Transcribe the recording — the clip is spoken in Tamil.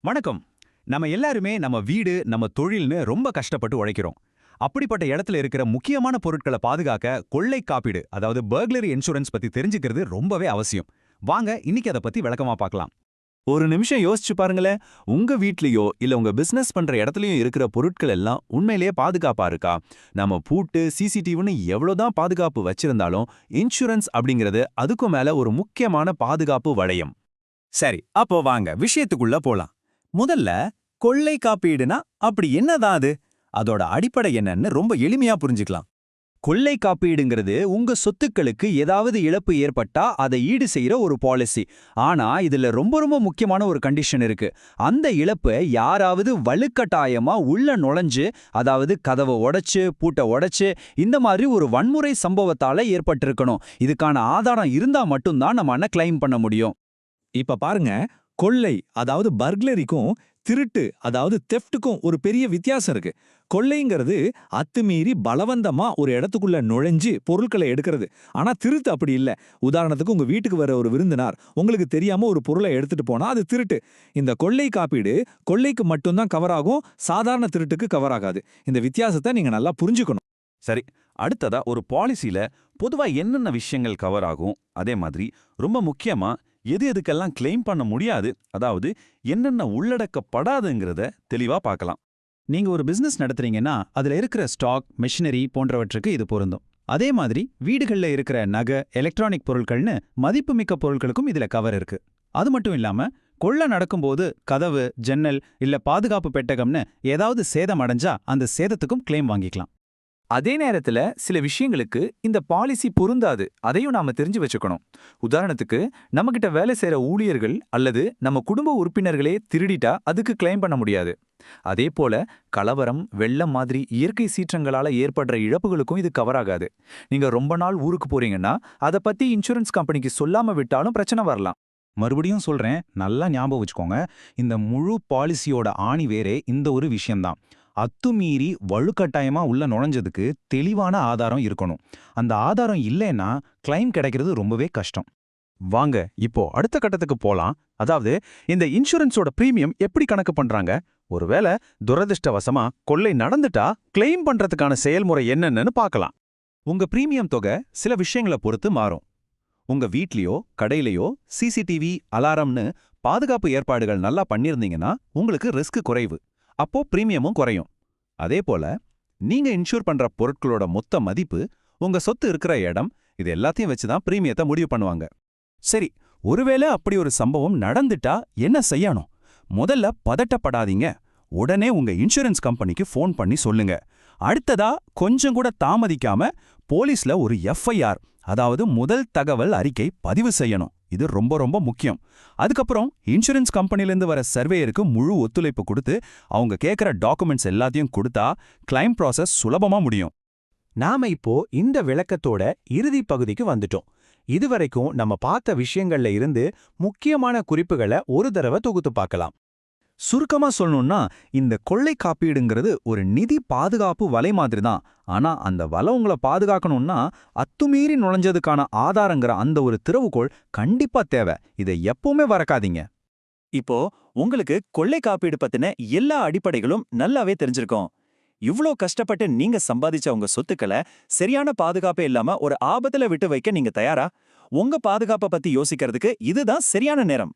வணக்கம். நம்ம எல்லாருமே நம்ம வீடு, நம்ம தொழில்னு ரொம்ப கஷ்டப்பட்டு உழைக்கிறோம். அப்படிப்பட்ட இடத்துல இருக்கிற முக்கியமான பொருட்களை பாதுகாக்க கொள்ளை காப்பீடு, அதாவது பர்க்லரி இன்சூரன்ஸ் பத்தி தெரிஞ்சுக்கிறது ரொம்பவே அவசியம். வாங்க இன்னைக்கு அதை பத்தி விளக்கமா பார்க்கலாம். ஒரு நிமிஷம் யோசிச்சு பாருங்களேன். உங்க வீட்லயோ இல்ல உங்க பிசினஸ் பண்ற இடத்துலயும் இருக்கிற பொருட்கள் எல்லாம் உண்மையிலேயே பாதுகாப்பா இருக்கா? நம்ம பூட்டு, சிசிடிவின்னு எவ்வளவுதான் பாதுகாப்பு வச்சிருந்தாலும் இன்சூரன்ஸ் அப்படிங்கிறது அதுக்கும் மேல ஒரு முக்கியமான பாதுகாப்பு வளையம். சரி, அப்போ வாங்க விஷயத்துக்குள்ள போலாம். முதல்ல கொள்ளை காப்பீடுனா அப்படி என்னதான் அது? அதோட அடிப்படை என்னன்னு ரொம்ப எளிமையா புரிஞ்சுக்கலாம். கொள்ளை காப்பீடுங்கிறது உங்க சொத்துக்களுக்கு ஏதாவது இழப்பு ஏற்பட்டா அதை ஈடு செய்யற ஒரு பாலிசி. ஆனா இதுல ரொம்ப ரொம்ப முக்கியமான ஒரு கண்டிஷன் இருக்கு. அந்த இழப்பை யாராவது வலுக்கட்டாயமா உள்ள நுழைஞ்சு, அதாவது கதவை உடைச்சு, பூட்டை உடைச்சு, இந்த மாதிரி ஒரு வன்முறை சம்பவத்தால ஏற்பட்டிருக்கணும். இதுக்கான ஆதாரம் இருந்தா மட்டும்தான் நம்ம கிளைம் பண்ண முடியும். இப்ப பாருங்க, கொள்ளை அதாவது பர்க்லரிக்கும் திருட்டு அதாவது தெஃப்ட்டுக்கும் ஒரு பெரிய வித்தியாசம் இருக்கு. கொள்ளைங்கிறது அத்துமீறி பலவந்தமா ஒரு இடத்துக்குள்ள நுழைஞ்சு பொருட்களை எடுக்கிறது. ஆனா திருட்டு அப்படி இல்ல. உதாரணத்துக்கு உங்க வீட்டுக்கு வர ஒரு விருந்தினார் உங்களுக்கு தெரியாம ஒரு பொருளை எடுத்துட்டு போனா அது திருட்டு. இந்த கொள்ளை காப்பீடு கொள்ளைக்கு மட்டும்தான் கவர் ஆகும், சாதாரண திருட்டுக்கு கவர் ஆகாது. இந்த வித்தியாசத்தை நீங்க நல்லா புரிஞ்சுக்கணும். சரி, அடுத்ததா ஒரு பாலிசில பொதுவா என்னென்ன விஷயங்கள் கவர் ஆகும், அதே மாதிரி ரொம்ப முக்கியமா எது எதுக்கெல்லாம் கிளைம் பண்ண முடியாது, அதாவது என்னென்ன உள்ளடக்கப்படாதுங்கிறத தெளிவா பார்க்கலாம். நீங்க ஒரு பிசினஸ் நடத்துறீங்கன்னா அதுல இருக்கிற ஸ்டாக், மெஷினரி போன்றவற்றுக்கு இது பொருந்தும். அதே மாதிரி வீடுகள்ல இருக்கிற நகை, எலக்ட்ரானிக் பொருட்கள்னு மதிப்புமிக்க பொருட்களுக்கும் இதுல கவர் இருக்கு. அது மட்டும் இல்லாம கொள்ளை நடக்கும்போது கதவு, ஜன்னல் இல்ல பாதுகாப்பு பெட்டகம்னு ஏதாவது சேதம் அடைஞ்சா அந்த சேதத்துக்கும் கிளைம் வாங்கிக்கலாம். அதே நேரத்துல சில விஷயங்களுக்கு இந்த பாலிசி பொருந்தாது. அதையும் நாம தெரிஞ்சு வச்சுக்கணும். உதாரணத்துக்கு, நம்மகிட்ட வேலை செய்யற ஊழியர்கள் அல்லது நம்ம குடும்ப உறுப்பினர்களே திருடிட்டா அதுக்கு கிளைம் பண்ண முடியாது. அதே போல கலவரம், வெள்ளம் மாதிரி இயற்கை சீற்றங்களால ஏற்படுற இழப்புகளுக்கும் இது கவர் ஆகாது. நீங்க ரொம்ப நாள் ஊருக்கு போறீங்கன்னா அதை பத்தி இன்சூரன்ஸ் கம்பெனிக்கு சொல்லாம விட்டாலும் பிரச்சனை வரலாம். மறுபடியும் சொல்றேன், நல்லா ஞாபகம் வச்சுக்கோங்க. இந்த முழு பாலிசியோட ஆணி வேரே இந்த ஒரு விஷயம்தான். அத்துமீறி வலுக்கட்டாயமா உள்ள நுழைஞ்சதுக்கு தெளிவான ஆதாரம் இருக்கணும். அந்த ஆதாரம் இல்லைன்னா கிளைம் கிடைக்கிறது ரொம்பவே கஷ்டம். வாங்க இப்போ அடுத்த கட்டத்துக்கு போலாம். அதாவது இந்த இன்சூரன்ஸோட பிரீமியம் எப்படி கணக்கு பண்றாங்க? ஒருவேளை துரதிர்ஷ்டவசமா கொள்ளை நடந்துட்டா கிளைம் பண்றதுக்கான செயல்முறை என்னன்னு பார்க்கலாம். உங்க பிரீமியம் தொகை சில விஷயங்களை பொறுத்து மாறும். உங்க வீட்லயோ கடையிலயோ சிசிடிவி, அலாரம்னு பாதுகாப்பு ஏற்பாடுகள் நல்லா பண்ணிருந்தீங்கன்னா உங்களுக்கு ரிஸ்க் குறைவு. அப்போ பிரீமியமும் குறையும். அதே போல நீங்க இன்சூர் பண்ற பொருட்களோட மொத்த மதிப்பு, உங்க சொத்து இருக்கிற இடம், இது எல்லாத்தையும் வச்சுதான் பிரீமியத்தை முடிவு பண்ணுவாங்க. சரி, ஒருவேளை அப்படி ஒரு சம்பவம் நடந்துட்டா என்ன செய்யணும்? முதல்ல பதட்டப்படாதீங்க. உடனே உங்க இன்சூரன்ஸ் கம்பெனிக்கு ஃபோன் பண்ணி சொல்லுங்க. அடுத்ததா கொஞ்சம் கூட தாமதிக்காம போலீஸ்ல ஒரு எஃப்ஐஆர், அதாவது முதல் தகவல் அறிக்கை பதிவு செய்யணும். இது ரொம்ப ரொம்ப முக்கியம். அதுக்கப்புறம் இன்சூரன்ஸ் கம்பெனிலேருந்து வர சர்வேயருக்கு முழு ஒத்துழைப்பு கொடுத்து அவங்க கேட்குற டாக்குமெண்ட்ஸ் எல்லாத்தையும் கொடுத்தா கிளைம் ப்ராசஸ் சுலபமா முடியும். நாம இப்போ இந்த விளக்கத்தோட இறுதி பகுதிக்கு வந்துட்டோம். இதுவரைக்கும் நம்ம பார்த்த விஷயங்கள்ல இருந்து முக்கியமான குறிப்புகளை ஒரு தடவை தொகுத்து பார்க்கலாம். சுருக்கமா சொல்லணும்னா, இந்த கொள்ளை காப்பீடுங்கிறது ஒரு நிதி பாதுகாப்பு வலை மாதிரி தான். ஆனா அந்த வலை உங்களை பாதுகாக்கணும்னா அத்துமீறி நுழைஞ்சதுக்கான ஆதாரங்கிற அந்த ஒரு திறவுகோள் கண்டிப்பா தேவை. இதை எப்பவுமே மறக்காதீங்க. இப்போ உங்களுக்கு கொள்ளை காப்பீடு பத்தின எல்லா அடிப்படைகளும் நல்லாவே தெரிஞ்சிருக்கும். இவ்ளோ கஷ்டப்பட்டு நீங்க சம்பாதிச்ச உங்க சொத்துக்களை சரியான பாதுகாப்பே இல்லாம ஒரு ஆபத்துல விட்டு வைக்க நீங்க தயாரா? உங்க பாதுகாப்பை பத்தி யோசிக்கிறதுக்கு இதுதான் சரியான நேரம்.